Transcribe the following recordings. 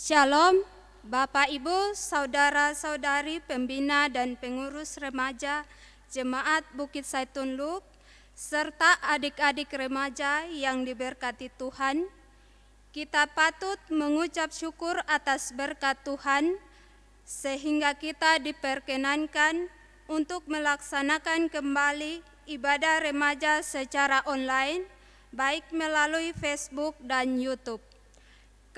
Shalom, Bapak Ibu, Saudara-saudari pembina dan pengurus remaja Jemaat Bukit Zaitun Luwuk, serta adik-adik remaja yang diberkati Tuhan. Kita patut mengucap syukur atas berkat Tuhan, sehingga kita diperkenankan untuk melaksanakan kembali ibadah remaja secara online, baik melalui Facebook dan YouTube.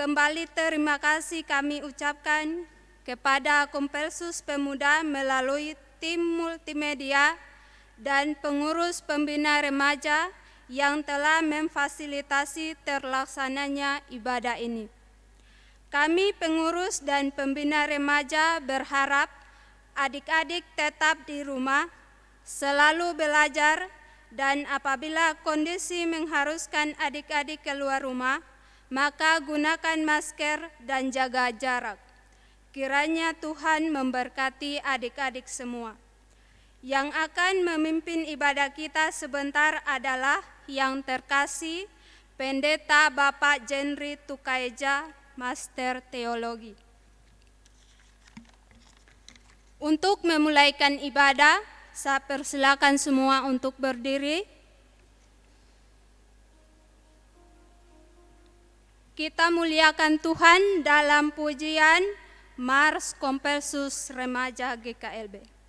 Kembali terima kasih kami ucapkan kepada Kompelsus Pemuda melalui tim multimedia dan pengurus pembina remaja yang telah memfasilitasi terlaksananya ibadah ini. Kami pengurus dan pembina remaja berharap adik-adik tetap di rumah, selalu belajar, dan apabila kondisi mengharuskan adik-adik keluar rumah, maka gunakan masker dan jaga jarak. Kiranya Tuhan memberkati adik-adik semua. Yang akan memimpin ibadah kita sebentar adalah yang terkasih Pendeta Bapak Jenry Tukaeja, Master Teologi. Untuk memulaikan ibadah, saya persilakan semua untuk berdiri. Kita muliakan Tuhan dalam pujian Mars Kompelsus Remaja GKLB.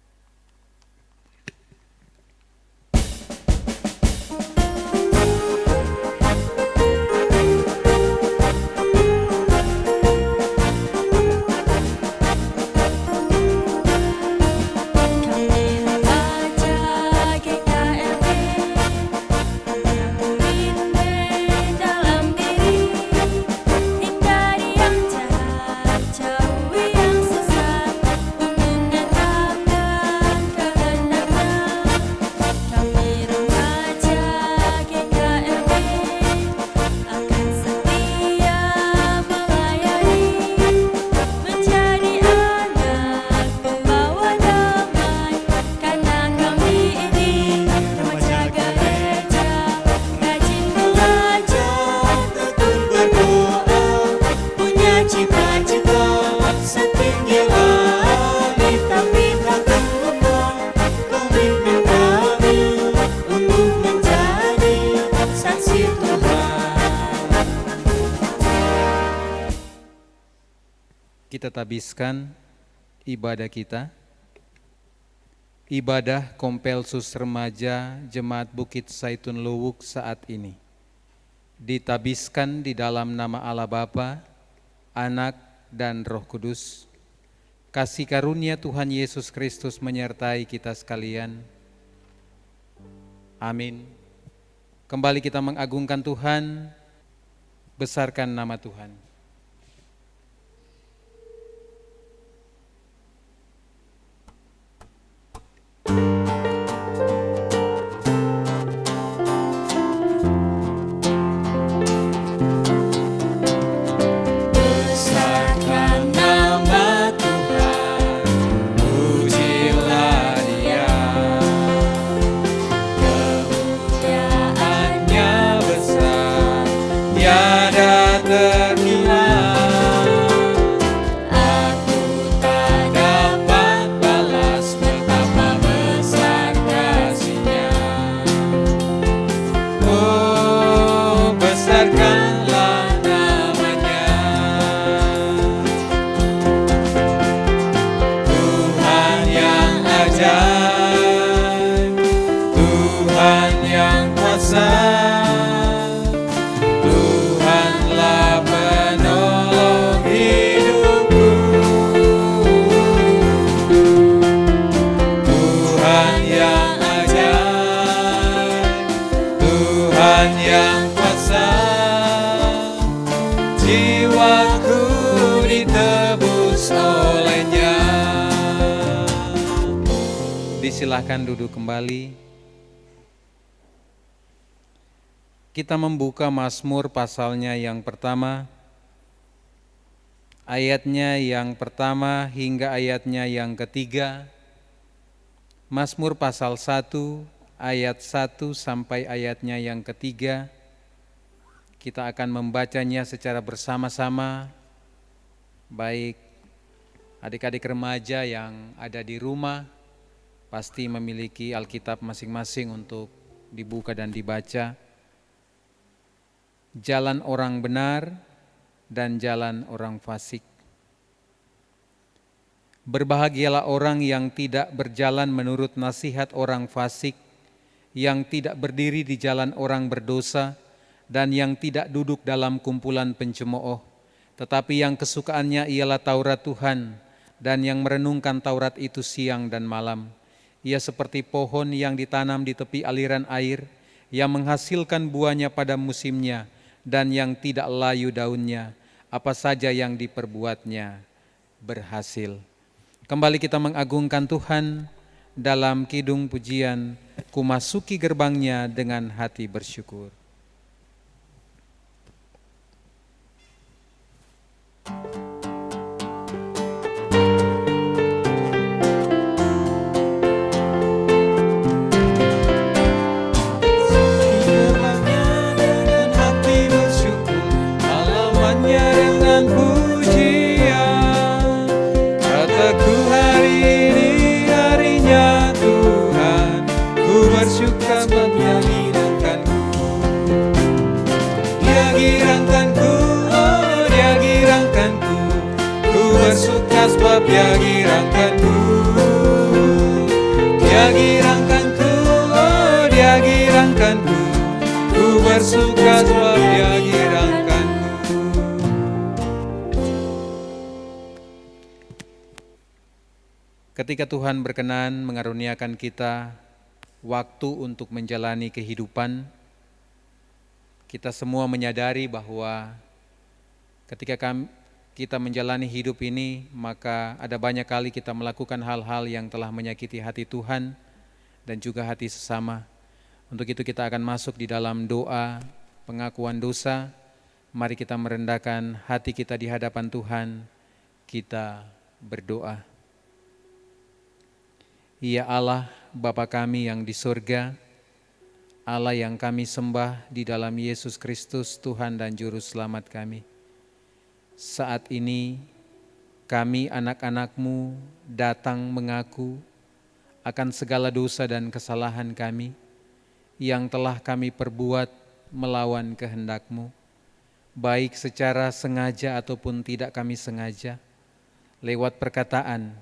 Kita tabiskan ibadah kita, ibadah Kompelsus Remaja Jemaat Bukit Zaitun Luwuk saat ini. Ditabiskan di dalam nama Allah Bapa, Anak, dan Roh Kudus. Kasih karunia Tuhan Yesus Kristus menyertai kita sekalian. Amin. Kembali kita mengagungkan Tuhan, besarkan nama Tuhan. Silakan duduk kembali. Kita membuka Mazmur pasalnya yang pertama, ayatnya yang pertama hingga ayatnya yang ketiga. Mazmur pasal 1 ayat 1 sampai ayatnya yang ketiga. Kita akan membacanya secara bersama-sama baik adik-adik remaja yang ada di rumah pasti memiliki Alkitab masing-masing untuk dibuka dan dibaca. Jalan orang benar dan jalan orang fasik. Berbahagialah orang yang tidak berjalan menurut nasihat orang fasik, yang tidak berdiri di jalan orang berdosa, dan yang tidak duduk dalam kumpulan pencemooh, tetapi yang kesukaannya ialah Taurat Tuhan, dan yang merenungkan Taurat itu siang dan malam. Ia seperti pohon yang ditanam di tepi aliran air, yang menghasilkan buahnya pada musimnya, dan yang tidak layu daunnya. Apa saja yang diperbuatnya berhasil. Kembali kita mengagungkan Tuhan dalam kidung pujian, ku masuki gerbangnya dengan hati bersyukur. Sebab Dia girangkanku, Dia girangkanku, oh Dia girangkanku, ku bersuka sebab Dia girangkanku. Ketika Tuhan berkenan mengaruniakan kita waktu untuk menjalani kehidupan, kita semua menyadari bahwa ketika kita menjalani hidup ini, maka ada banyak kali kita melakukan hal-hal yang telah menyakiti hati Tuhan dan juga hati sesama. Untuk itu kita akan masuk di dalam doa pengakuan dosa. Mari kita merendahkan hati kita di hadapan Tuhan. Kita berdoa. Ya Allah, Bapa kami yang di surga, Allah yang kami sembah di dalam Yesus Kristus, Tuhan dan Juru Selamat kami. Saat ini kami anak-anak-Mu datang mengaku akan segala dosa dan kesalahan kami yang telah kami perbuat melawan kehendak-Mu, baik secara sengaja ataupun tidak kami sengaja, lewat perkataan,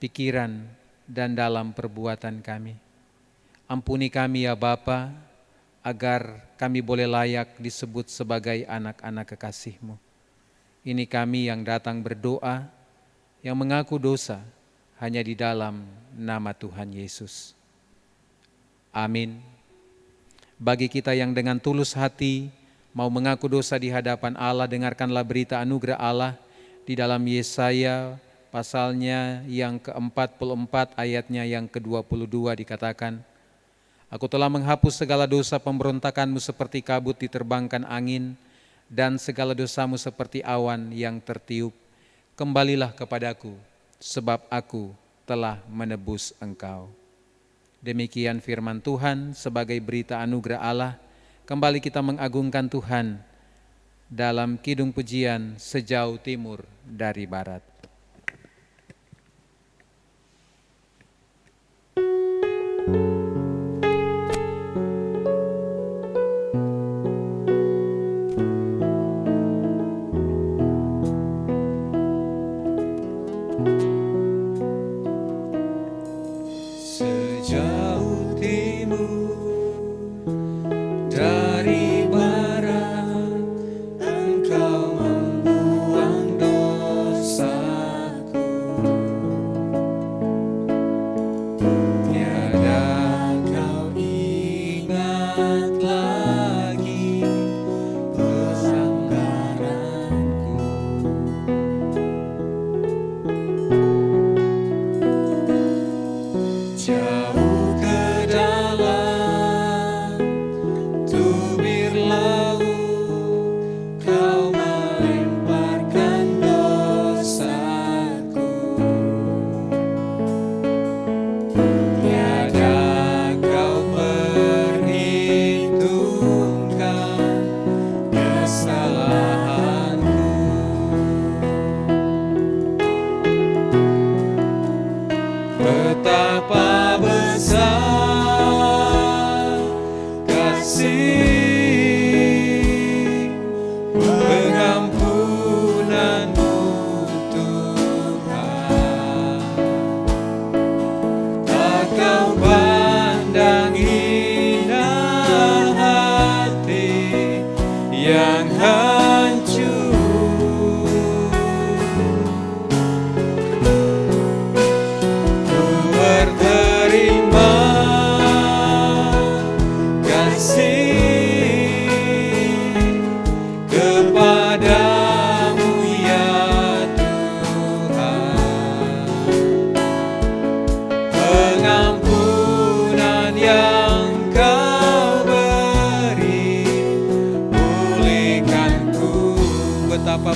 pikiran, dan dalam perbuatan kami. Ampuni kami ya Bapa, agar kami boleh layak disebut sebagai anak-anak kekasih-Mu. Ini kami yang datang berdoa, yang mengaku dosa hanya di dalam nama Tuhan Yesus. Amin. Bagi kita yang dengan tulus hati mau mengaku dosa di hadapan Allah, dengarkanlah berita anugerah Allah di dalam Yesaya pasalnya yang ke-44 ayatnya yang ke-22 dikatakan, Aku telah menghapus segala dosa pemberontakanmu seperti kabut diterbangkan angin, dan segala dosamu seperti awan yang tertiup. Kembalilah kepadaku, sebab aku telah menebus engkau. Demikian firman Tuhan sebagai berita anugerah Allah. Kembali kita mengagungkan Tuhan dalam kidung pujian sejauh timur dari barat.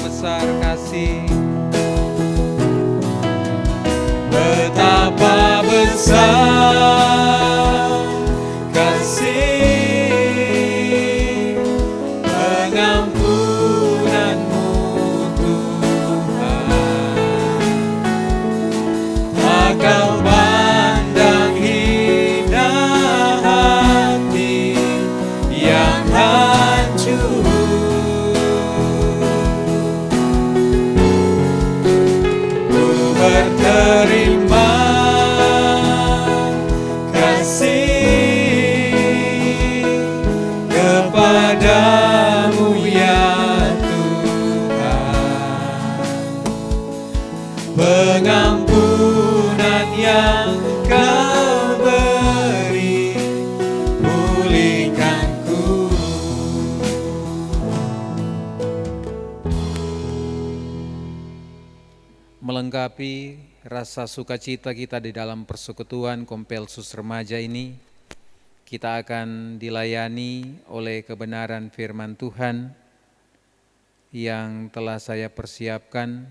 besar kasih. Betapa besar kasih pengampunan-Mu Tuhan. Akal pandang hina hati yang hancur. Ku berterima kepadamu ya Tuhan, pengampunan yang Kau beri, pulihkanku. Melengkapi rasa sukacita kita di dalam persekutuan Kompelsus Remaja ini, kita akan dilayani oleh kebenaran firman Tuhan yang telah saya persiapkan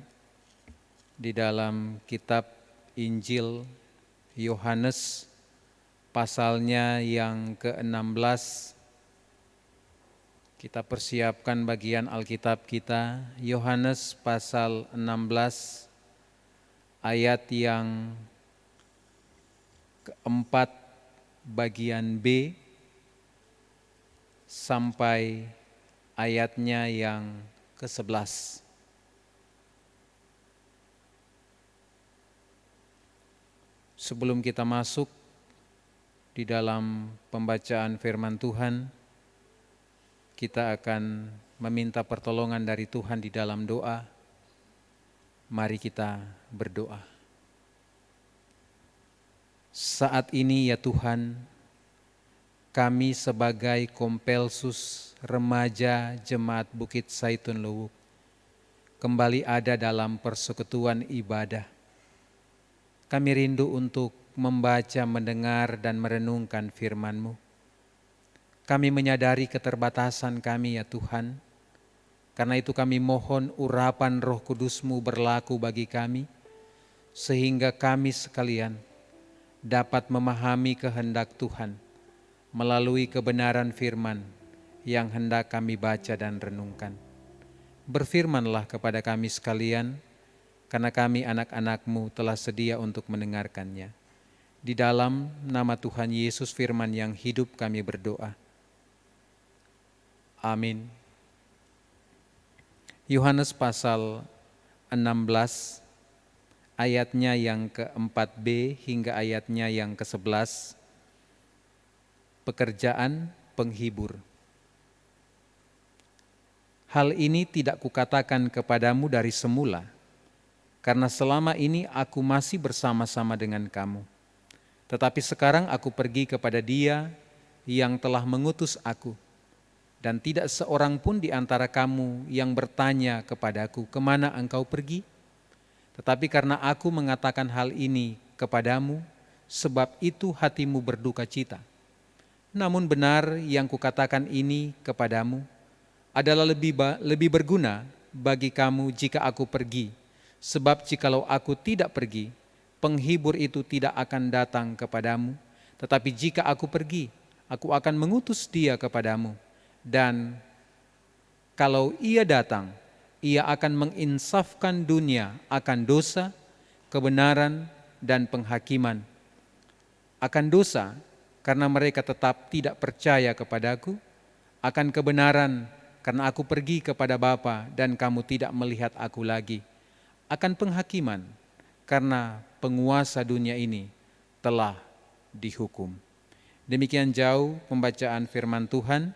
di dalam kitab Injil Yohanes pasalnya yang ke-16. Kita persiapkan bagian Alkitab kita, Yohanes pasal 16 ayat yang ke-4 bagian B sampai ayatnya yang ke-11. Sebelum kita masuk di dalam pembacaan firman Tuhan, kita akan meminta pertolongan dari Tuhan di dalam doa. Mari kita berdoa. Saat ini ya Tuhan, kami sebagai Kompelsus Remaja Jemaat Bukit Saitun Luwuk kembali ada dalam persekutuan ibadah. Kami rindu untuk membaca, mendengar, dan merenungkan firman-Mu. Kami menyadari keterbatasan kami ya Tuhan, karena itu kami mohon urapan Roh Kudus-Mu berlaku bagi kami, sehingga kami sekalian dapat memahami kehendak Tuhan melalui kebenaran firman yang hendak kami baca dan renungkan. Berfirmanlah kepada kami sekalian, karena kami anak-anak-Mu telah sedia untuk mendengarkannya. Di dalam nama Tuhan Yesus firman yang hidup kami berdoa. Amin. Yohanes pasal 16 ayatnya yang ke-4b hingga ayatnya yang ke-11, pekerjaan penghibur. Hal ini tidak kukatakan kepadamu dari semula, karena selama ini aku masih bersama-sama dengan kamu. Tetapi sekarang aku pergi kepada Dia yang telah mengutus aku, dan tidak seorang pun di antara kamu yang bertanya kepadaku, kemana engkau pergi? Tetapi karena aku mengatakan hal ini kepadamu, sebab itu hatimu berduka cita. Namun benar yang kukatakan ini kepadamu adalah lebih berguna bagi kamu jika aku pergi. Sebab jikalau aku tidak pergi, penghibur itu tidak akan datang kepadamu. Tetapi jika aku pergi, aku akan mengutus Dia kepadamu. Dan kalau Ia datang, Ia akan menginsafkan dunia akan dosa, kebenaran, dan penghakiman. Akan dosa, karena mereka tetap tidak percaya kepadaku. Akan kebenaran, karena aku pergi kepada Bapa dan kamu tidak melihat aku lagi. Akan penghakiman, karena penguasa dunia ini telah dihukum. Demikian jauh pembacaan firman Tuhan.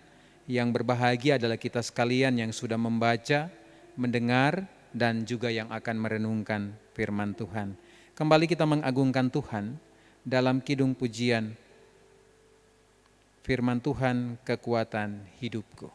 Yang berbahagia adalah kita sekalian yang sudah membaca, mendengar, dan juga yang akan merenungkan firman Tuhan. Kembali kita mengagungkan Tuhan dalam kidung pujian firman Tuhan, kekuatan hidupku.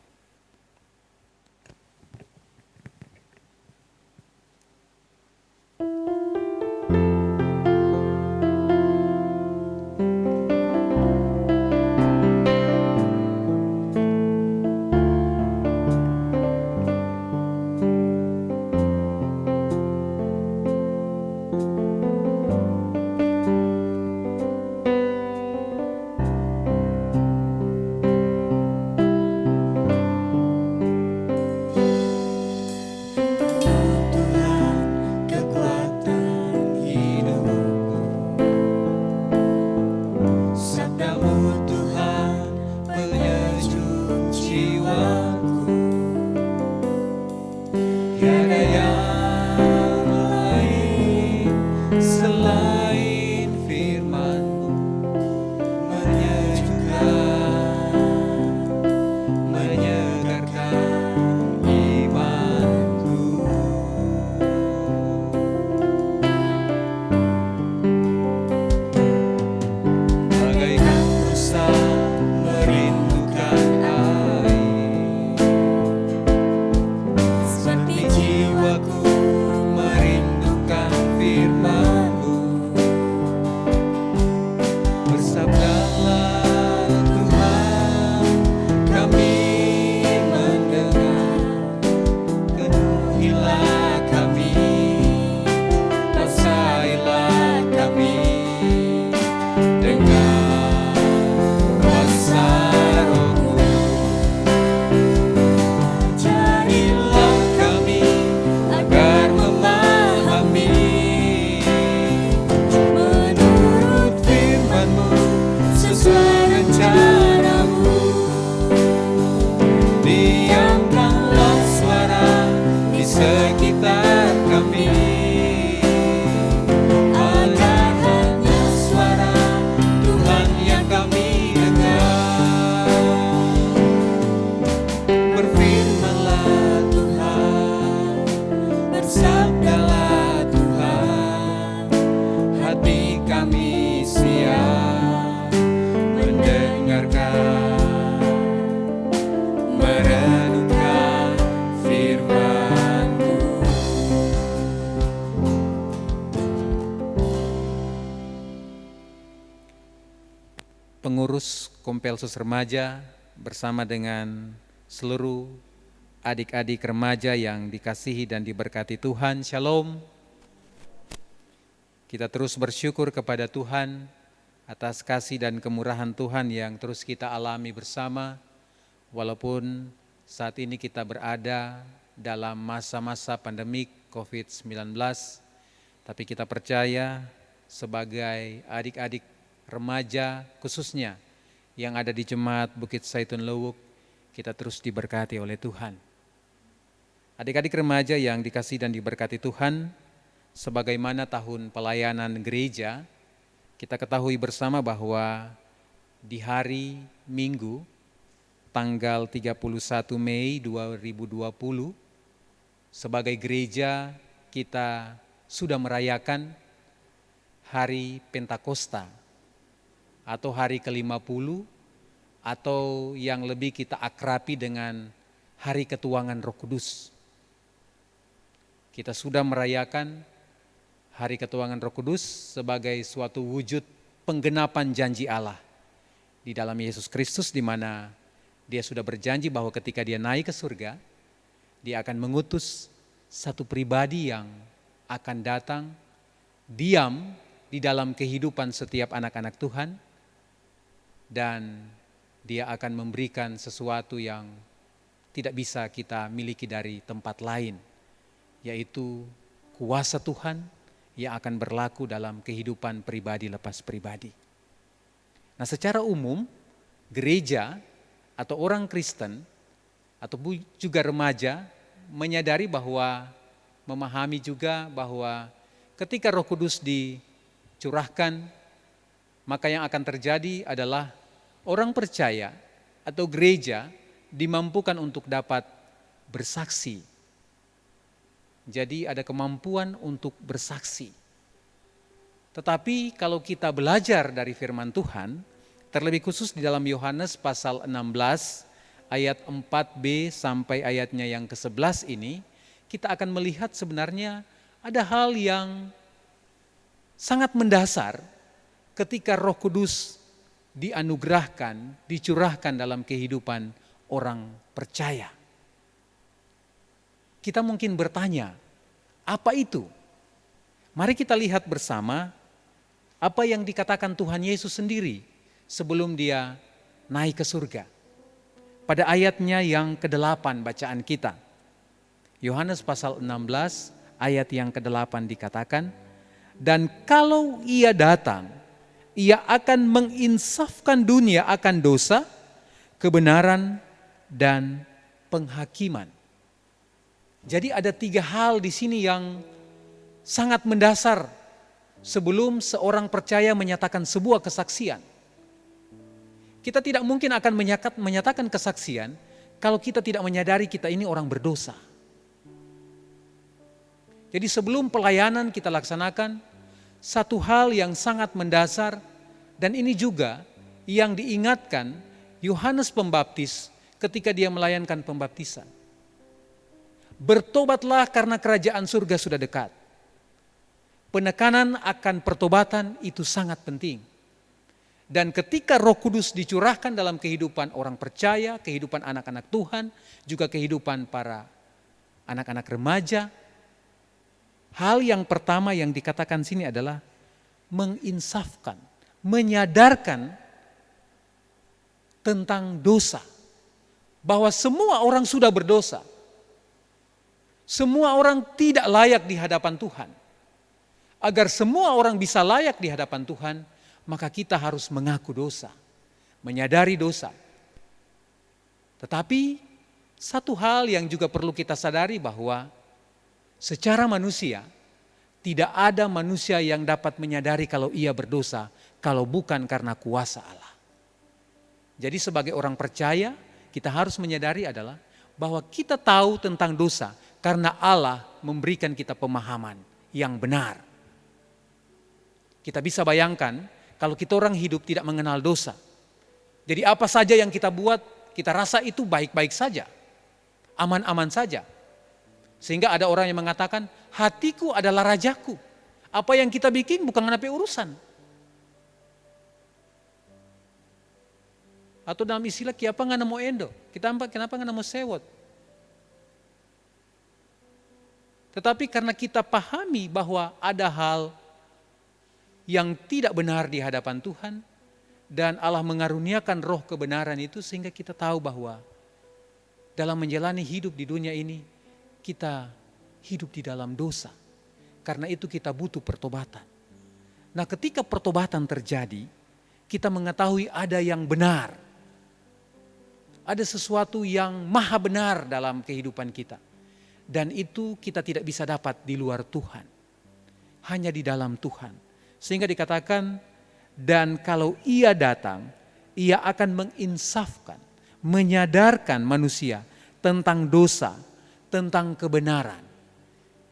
pengurus Kompelsus Remaja bersama dengan seluruh adik-adik remaja yang dikasihi dan diberkati Tuhan, Shalom. Kita terus bersyukur kepada Tuhan atas kasih dan kemurahan Tuhan yang terus kita alami bersama, walaupun saat ini kita berada dalam masa-masa pandemik COVID-19, tapi kita percaya sebagai adik-adik remaja khususnya yang ada di Jemaat Bukit Zaitun Luwuk, kita terus diberkati oleh Tuhan. Adik-adik remaja yang dikasihi dan diberkati Tuhan, sebagaimana tahun pelayanan gereja, kita ketahui bersama bahwa di hari Minggu, tanggal 31 Mei 2020, sebagai gereja kita sudah merayakan hari Pentakosta atau hari ke-50 atau yang lebih kita akrabi dengan hari ketuangan Roh Kudus. Kita sudah merayakan hari ketuangan Roh Kudus sebagai suatu wujud penggenapan janji Allah di dalam Yesus Kristus, di mana Dia sudah berjanji bahwa ketika Dia naik ke surga, Dia akan mengutus satu pribadi yang akan datang diam di dalam kehidupan setiap anak-anak Tuhan, dan Dia akan memberikan sesuatu yang tidak bisa kita miliki dari tempat lain, yaitu kuasa Tuhan yang akan berlaku dalam kehidupan pribadi lepas pribadi. Nah, secara umum gereja atau orang Kristen atau juga remaja menyadari bahwa, memahami juga bahwa ketika Roh Kudus dicurahkan, maka yang akan terjadi adalah orang percaya atau gereja dimampukan untuk dapat bersaksi. Jadi ada kemampuan untuk bersaksi. Tetapi kalau kita belajar dari firman Tuhan, terlebih khusus di dalam Yohanes pasal 16 ayat 4b sampai ayatnya yang ke-11 ini, kita akan melihat sebenarnya ada hal yang sangat mendasar ketika Roh Kudus dianugerahkan, dicurahkan dalam kehidupan orang percaya. Kita mungkin bertanya, apa itu? Mari kita lihat bersama apa yang dikatakan Tuhan Yesus sendiri sebelum Dia naik ke surga. Pada ayatnya yang ke-8 bacaan kita. Yohanes pasal 16 ayat yang ke-8 dikatakan, dan kalau Ia datang, Ia akan menginsafkan dunia akan dosa, kebenaran, dan penghakiman. Jadi ada 3 hal di sini yang sangat mendasar sebelum seorang percaya menyatakan sebuah kesaksian. Kita tidak mungkin akan menyatakan kesaksian kalau kita tidak menyadari kita ini orang berdosa. Jadi sebelum pelayanan kita laksanakan, satu hal yang sangat mendasar, dan ini juga yang diingatkan Yohanes Pembaptis ketika dia melayankan pembaptisan. Bertobatlah karena kerajaan surga sudah dekat. Penekanan akan pertobatan itu sangat penting. Dan ketika Roh Kudus dicurahkan dalam kehidupan orang percaya, kehidupan anak-anak Tuhan, juga kehidupan para anak-anak remaja, hal yang pertama yang dikatakan sini adalah menginsafkan, menyadarkan tentang dosa. Bahwa semua orang sudah berdosa. Semua orang tidak layak di hadapan Tuhan. Agar semua orang bisa layak di hadapan Tuhan, maka kita harus mengaku dosa, menyadari dosa. Tetapi satu hal yang juga perlu kita sadari bahwa secara manusia, tidak ada manusia yang dapat menyadari kalau ia berdosa, kalau bukan karena kuasa Allah. Jadi sebagai orang percaya, kita harus menyadari adalah bahwa kita tahu tentang dosa, karena Allah memberikan kita pemahaman yang benar. Kita bisa bayangkan kalau kita orang hidup tidak mengenal dosa. Jadi apa saja yang kita buat, kita rasa itu baik-baik saja. Aman-aman saja. Sehingga ada orang yang mengatakan, hatiku adalah rajaku. Apa yang kita bikin bukan ngapain urusan. Atau dalam istilah kiapa nggak nemu endo, kenapa nggak nemu sewot. Tetapi karena kita pahami bahwa ada hal yang tidak benar di hadapan Tuhan, dan Allah mengaruniakan roh kebenaran itu, sehingga kita tahu bahwa dalam menjalani hidup di dunia ini, kita hidup di dalam dosa. Karena itu kita butuh pertobatan. Nah, ketika pertobatan terjadi, kita mengetahui ada yang benar. Ada sesuatu yang maha benar dalam kehidupan kita. Dan itu kita tidak bisa dapat di luar Tuhan. Hanya di dalam Tuhan. Sehingga dikatakan, dan kalau ia datang, ia akan menginsafkan, menyadarkan manusia tentang dosa, tentang kebenaran.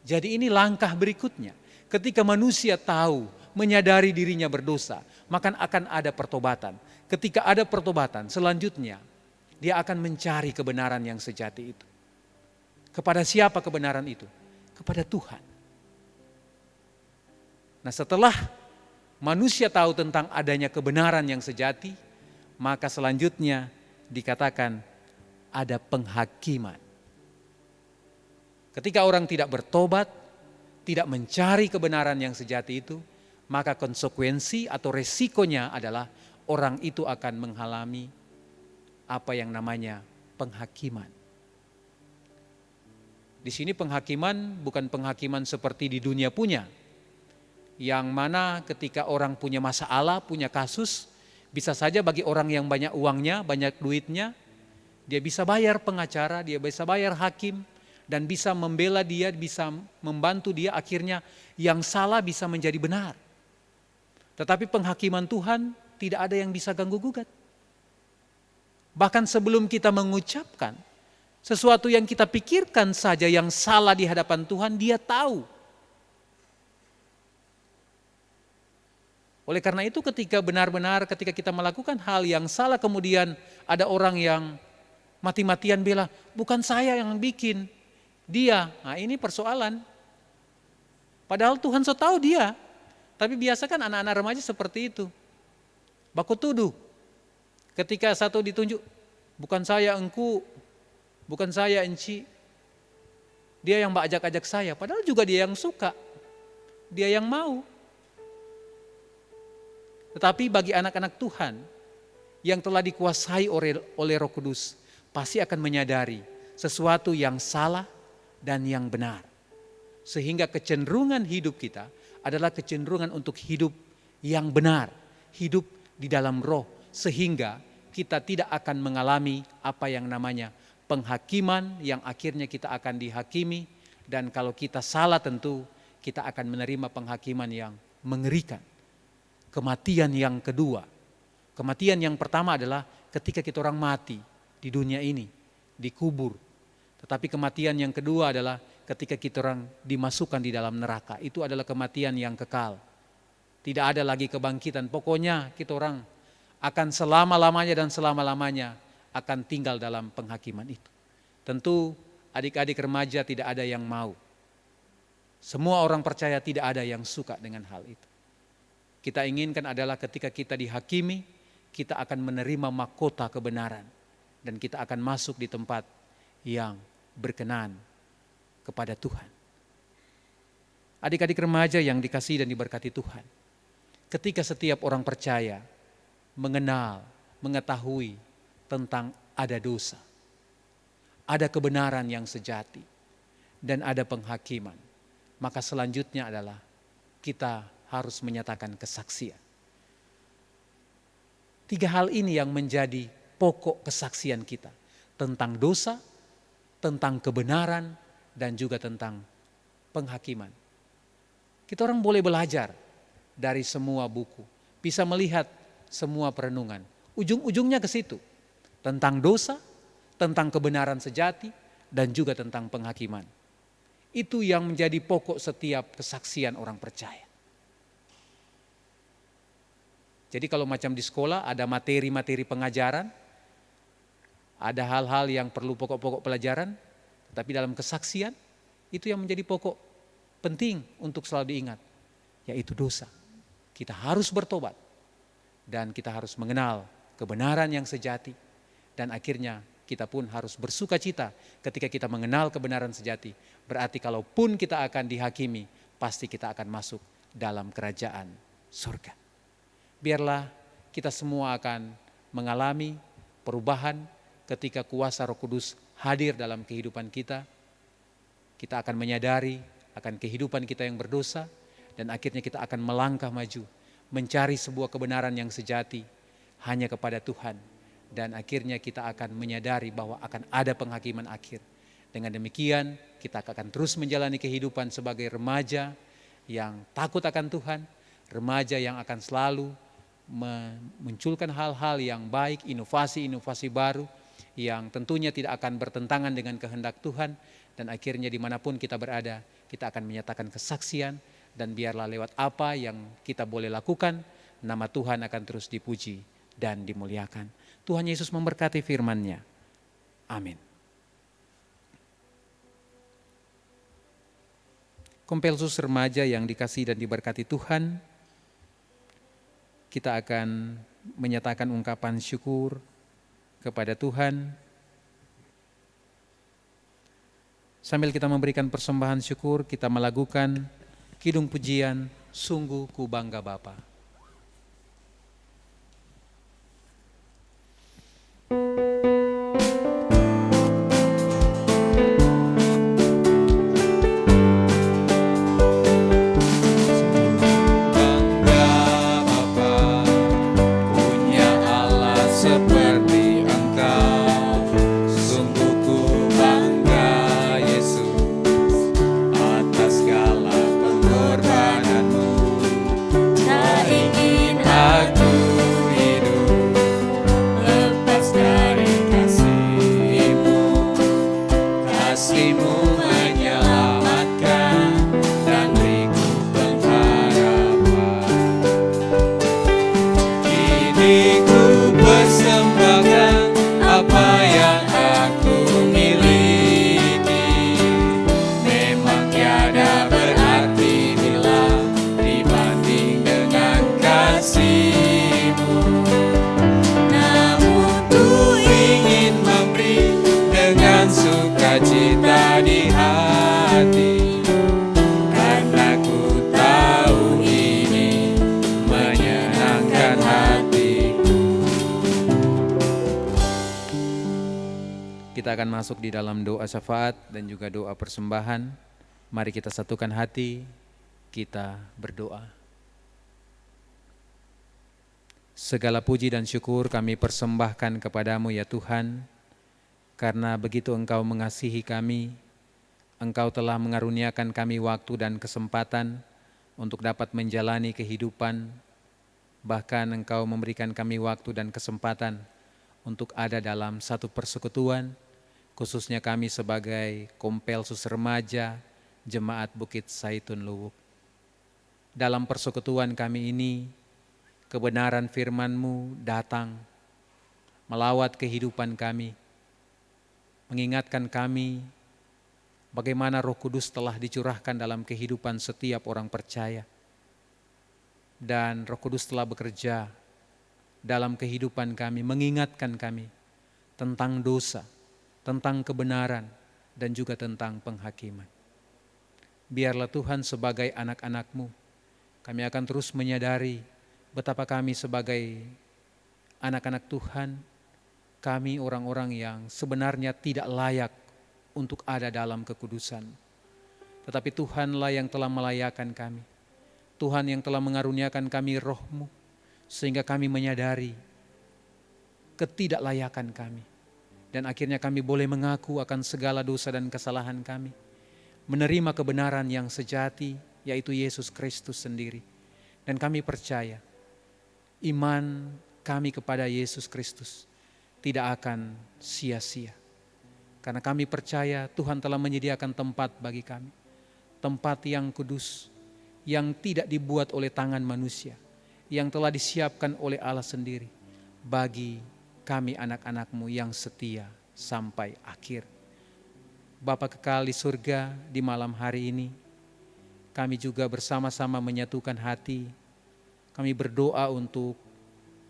Jadi ini langkah berikutnya. Ketika manusia tahu, menyadari dirinya berdosa, maka akan ada pertobatan. Ketika ada pertobatan, selanjutnya dia akan mencari kebenaran yang sejati itu. Kepada siapa kebenaran itu? Kepada Tuhan. Nah, setelah manusia tahu tentang adanya kebenaran yang sejati, maka selanjutnya dikatakan ada penghakiman. Ketika orang tidak bertobat, tidak mencari kebenaran yang sejati itu, maka konsekuensi atau resikonya adalah orang itu akan mengalami apa yang namanya penghakiman. Di sini penghakiman bukan penghakiman seperti di dunia punya, yang mana ketika orang punya masalah, punya kasus, bisa saja bagi orang yang banyak uangnya, banyak duitnya, dia bisa bayar pengacara, dia bisa bayar hakim, dan bisa membela dia, bisa membantu dia, akhirnya yang salah bisa menjadi benar. Tetapi penghakiman Tuhan tidak ada yang bisa ganggu gugat. Bahkan sebelum kita mengucapkan sesuatu yang kita pikirkan saja yang salah di hadapan Tuhan, dia tahu. Oleh karena itu ketika benar-benar ketika kita melakukan hal yang salah, kemudian ada orang yang mati-matian bela, bukan saya yang bikin, dia. Nah, ini persoalan. Padahal Tuhan so tahu dia. Tapi biasa kan anak-anak remaja seperti itu. Baku tuduh. Ketika satu ditunjuk, bukan saya engku, bukan saya enci. Dia yang ajak-ajak saya, padahal juga dia yang suka. Dia yang mau. Tetapi bagi anak-anak Tuhan yang telah dikuasai oleh Roh Kudus, pasti akan menyadari sesuatu yang salah dan yang benar. Sehingga kecenderungan hidup kita adalah kecenderungan untuk hidup yang benar, hidup di dalam roh, sehingga kita tidak akan mengalami apa yang namanya penghakiman yang akhirnya kita akan dihakimi, dan kalau kita salah tentu kita akan menerima penghakiman yang mengerikan. Kematian yang kedua. Kematian yang pertama adalah ketika kita orang mati di dunia ini, dikubur. Tetapi kematian yang kedua adalah ketika kita orang dimasukkan di dalam neraka. Itu adalah kematian yang kekal. Tidak ada lagi kebangkitan. Pokoknya kita orang akan selama-lamanya dan selama-lamanya akan tinggal dalam penghakiman itu. Tentu adik-adik remaja tidak ada yang mau. Semua orang percaya tidak ada yang suka dengan hal itu. Kita inginkan adalah ketika kita dihakimi, kita akan menerima mahkota kebenaran. Dan kita akan masuk di tempat yang berkenan kepada Tuhan. Adik-adik remaja yang dikasihi dan diberkati Tuhan. Ketika setiap orang percaya mengenal, mengetahui tentang ada dosa, ada kebenaran yang sejati, dan ada penghakiman, maka selanjutnya adalah kita harus menyatakan kesaksian. 3 hal ini yang menjadi pokok kesaksian kita tentang dosa, tentang kebenaran, dan juga tentang penghakiman. Kita orang boleh belajar dari semua buku, bisa melihat semua perenungan. Ujung-ujungnya ke situ, tentang dosa, tentang kebenaran sejati, dan juga tentang penghakiman. Itu yang menjadi pokok setiap kesaksian orang percaya. Jadi kalau macam di sekolah ada materi-materi pengajaran, ada hal-hal yang perlu pokok-pokok pelajaran, tapi dalam kesaksian itu yang menjadi pokok penting untuk selalu diingat, yaitu dosa. Kita harus bertobat dan kita harus mengenal kebenaran yang sejati. Dan akhirnya kita pun harus bersuka cita ketika kita mengenal kebenaran sejati. Berarti kalaupun kita akan dihakimi, pasti kita akan masuk dalam kerajaan surga. Biarlah kita semua akan mengalami perubahan ketika kuasa Roh Kudus hadir dalam kehidupan kita. Kita akan menyadari akan kehidupan kita yang berdosa, dan akhirnya kita akan melangkah maju, mencari sebuah kebenaran yang sejati hanya kepada Tuhan. Dan akhirnya kita akan menyadari bahwa akan ada penghakiman akhir. Dengan demikian kita akan terus menjalani kehidupan sebagai remaja yang takut akan Tuhan, remaja yang akan selalu memunculkan hal-hal yang baik, inovasi-inovasi baru yang tentunya tidak akan bertentangan dengan kehendak Tuhan. Dan akhirnya dimanapun kita berada, kita akan menyatakan kesaksian, dan biarlah lewat apa yang kita boleh lakukan, nama Tuhan akan terus dipuji dan dimuliakan. Tuhan Yesus memberkati firman-Nya. Amin. Kompelsus remaja yang dikasihi dan diberkati Tuhan, kita akan menyatakan ungkapan syukur kepada Tuhan. Sambil kita memberikan persembahan syukur, kita melakukan kidung pujian, Sungguh Ku Bangga Bapa. Cita di hati, karena ku tahu ini menyenangkan hatiku. Kita akan masuk di dalam doa syafaat dan juga doa persembahan. Mari kita satukan hati, kita berdoa. Segala puji dan syukur kami persembahkan kepadamu ya Tuhan, karena begitu Engkau mengasihi kami, Engkau telah mengaruniakan kami waktu dan kesempatan untuk dapat menjalani kehidupan. Bahkan Engkau memberikan kami waktu dan kesempatan untuk ada dalam satu persekutuan, khususnya kami sebagai Kompelsus Remaja Jemaat Bukit Saitun Luwuk. Dalam persekutuan kami ini, kebenaran firman-Mu datang melawat kehidupan kami, mengingatkan kami bagaimana Roh Kudus telah dicurahkan dalam kehidupan setiap orang percaya. Dan Roh Kudus telah bekerja dalam kehidupan kami, mengingatkan kami tentang dosa, tentang kebenaran, dan juga tentang penghakiman. Biarlah Tuhan sebagai anak-anak-Mu, kami akan terus menyadari betapa kami sebagai anak-anak Tuhan, kami orang-orang yang sebenarnya tidak layak untuk ada dalam kekudusan. Tetapi Tuhanlah yang telah melayakkan kami. Tuhan yang telah mengaruniakan kami Roh-Mu, sehingga kami menyadari ketidaklayakan kami. Dan akhirnya kami boleh mengaku akan segala dosa dan kesalahan kami. Menerima kebenaran yang sejati, yaitu Yesus Kristus sendiri. Dan kami percaya, iman kami kepada Yesus Kristus tidak akan sia-sia. Karena kami percaya Tuhan telah menyediakan tempat bagi kami. Tempat yang kudus, yang tidak dibuat oleh tangan manusia, yang telah disiapkan oleh Allah sendiri bagi kami anak-anak-Mu yang setia sampai akhir. Bapa kekal di surga, di malam hari ini, kami juga bersama-sama menyatukan hati. Kami berdoa untuk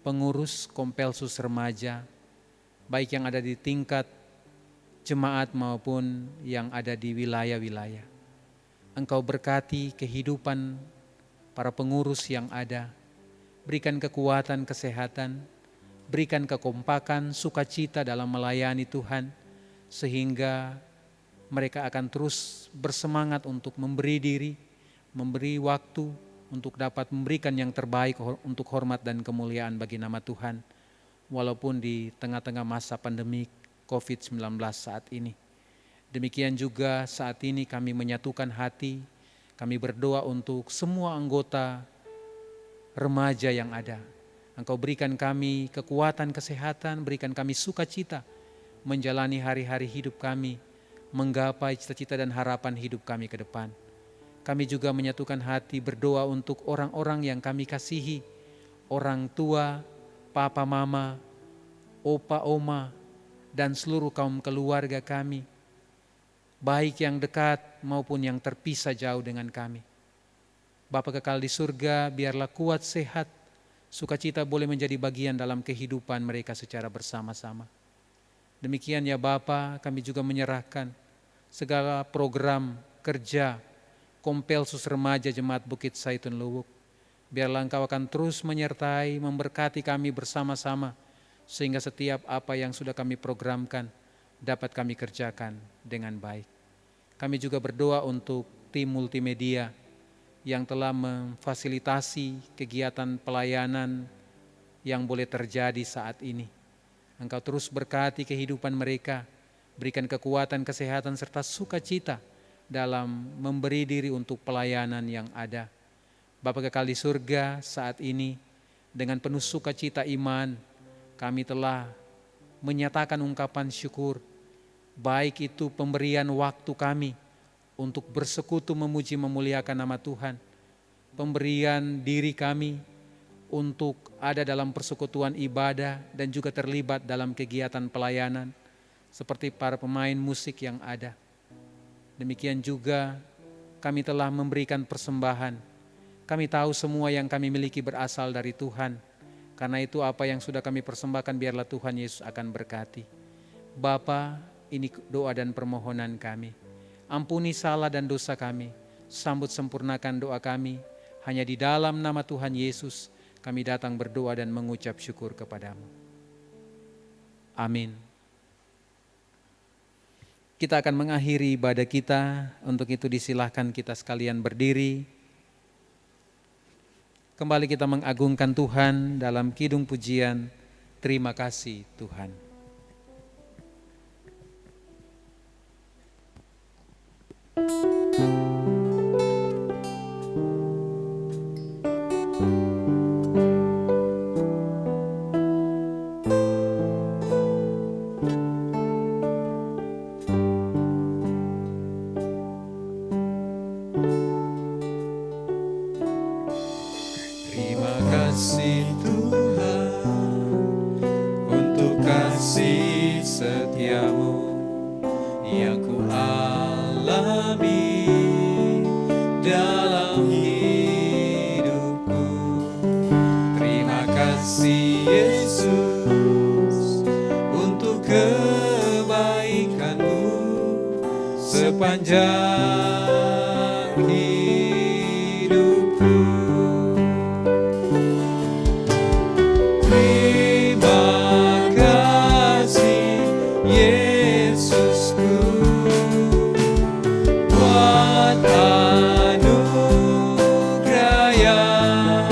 pengurus Kompelsus Remaja, baik yang ada di tingkat jemaat maupun yang ada di wilayah-wilayah. Engkau berkati kehidupan para pengurus yang ada, berikan kekuatan, kesehatan, berikan kekompakan, sukacita dalam melayani Tuhan, sehingga mereka akan terus bersemangat untuk memberi diri, memberi waktu untuk dapat memberikan yang terbaik untuk hormat dan kemuliaan bagi nama Tuhan, walaupun di tengah-tengah masa pandemi COVID-19 saat ini. Demikian juga saat ini kami menyatukan hati, kami berdoa untuk semua anggota remaja yang ada. Engkau berikan kami kekuatan, kesehatan, berikan kami sukacita menjalani hari-hari hidup kami, menggapai cita-cita dan harapan hidup kami ke depan. Kami juga menyatukan hati berdoa untuk orang-orang yang kami kasihi, orang tua, papa, mama, opa, oma, dan seluruh kaum keluarga kami, baik yang dekat maupun yang terpisah jauh dengan kami. Bapa kekal di surga, biarlah kuat, sehat, sukacita boleh menjadi bagian dalam kehidupan mereka secara bersama-sama. Demikian ya Bapa, kami juga menyerahkan segala program kerja Kompelsus Remaja Jemaat Bukit Saitun Luwuk. Biarlah Engkau akan terus menyertai, memberkati kami bersama-sama, sehingga setiap apa yang sudah kami programkan dapat kami kerjakan dengan baik. Kami juga berdoa untuk tim multimedia yang telah memfasilitasi kegiatan pelayanan yang boleh terjadi saat ini. Engkau terus berkati kehidupan mereka, berikan kekuatan, kesehatan, serta sukacita dalam memberi diri untuk pelayanan yang ada. Bapa kekal di surga, saat ini dengan penuh sukacita iman, kami telah menyatakan ungkapan syukur, baik itu pemberian waktu kami untuk bersekutu memuji memuliakan nama Tuhan, pemberian diri kami untuk ada dalam persekutuan ibadah dan juga terlibat dalam kegiatan pelayanan seperti para pemain musik yang ada. Demikian juga kami telah memberikan persembahan. Kami tahu semua yang kami miliki berasal dari Tuhan. Karena itu apa yang sudah kami persembahkan biarlah Tuhan Yesus akan berkati. Bapa, ini doa dan permohonan kami. Ampuni salah dan dosa kami. Sambut sempurnakan doa kami. Hanya di dalam nama Tuhan Yesus kami datang berdoa dan mengucap syukur kepadamu. Amin. Kita akan mengakhiri ibadah kita. Untuk itu disilahkan kita sekalian berdiri. Kembali kita mengagungkan Tuhan dalam kidung pujian. Terima kasih Tuhan. Terima kasih Tuhan untuk kasih setiamu yang ku alami dalam hidupku. Terima kasih Yesus untuk kebaikanmu sepanjang hidupku. Terima kasih Yesusku buat anugerah yang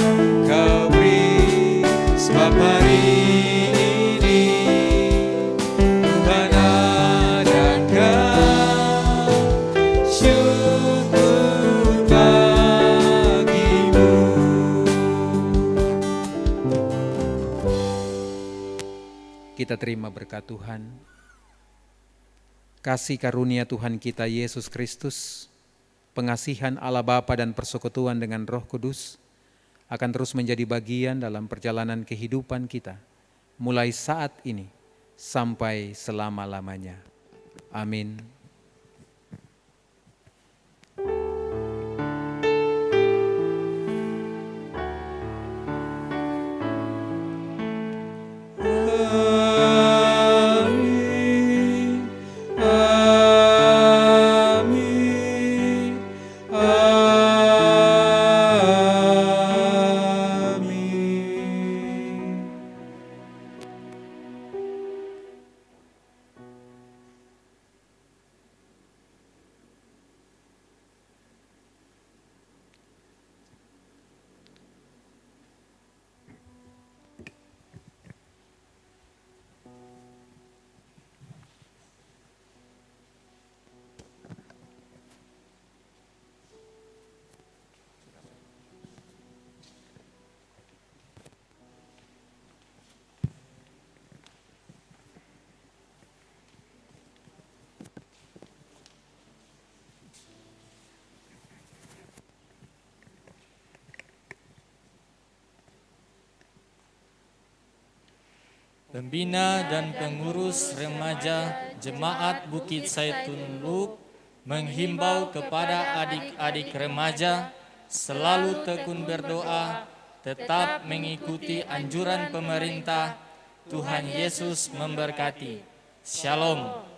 Kau beri, sebab hari ini Tuhan adakan syukur bagimu. Kita terima berkat Tuhan. Kasih karunia Tuhan kita Yesus Kristus, pengasihan Allah Bapa dan persekutuan dengan Roh Kudus akan terus menjadi bagian dalam perjalanan kehidupan kita mulai saat ini sampai selama-lamanya. Amin. Pembina dan pengurus remaja Jemaat Bukit Zaitun Luwuk menghimbau kepada adik-adik remaja selalu tekun berdoa, tetap mengikuti anjuran pemerintah. Tuhan Yesus memberkati. Shalom.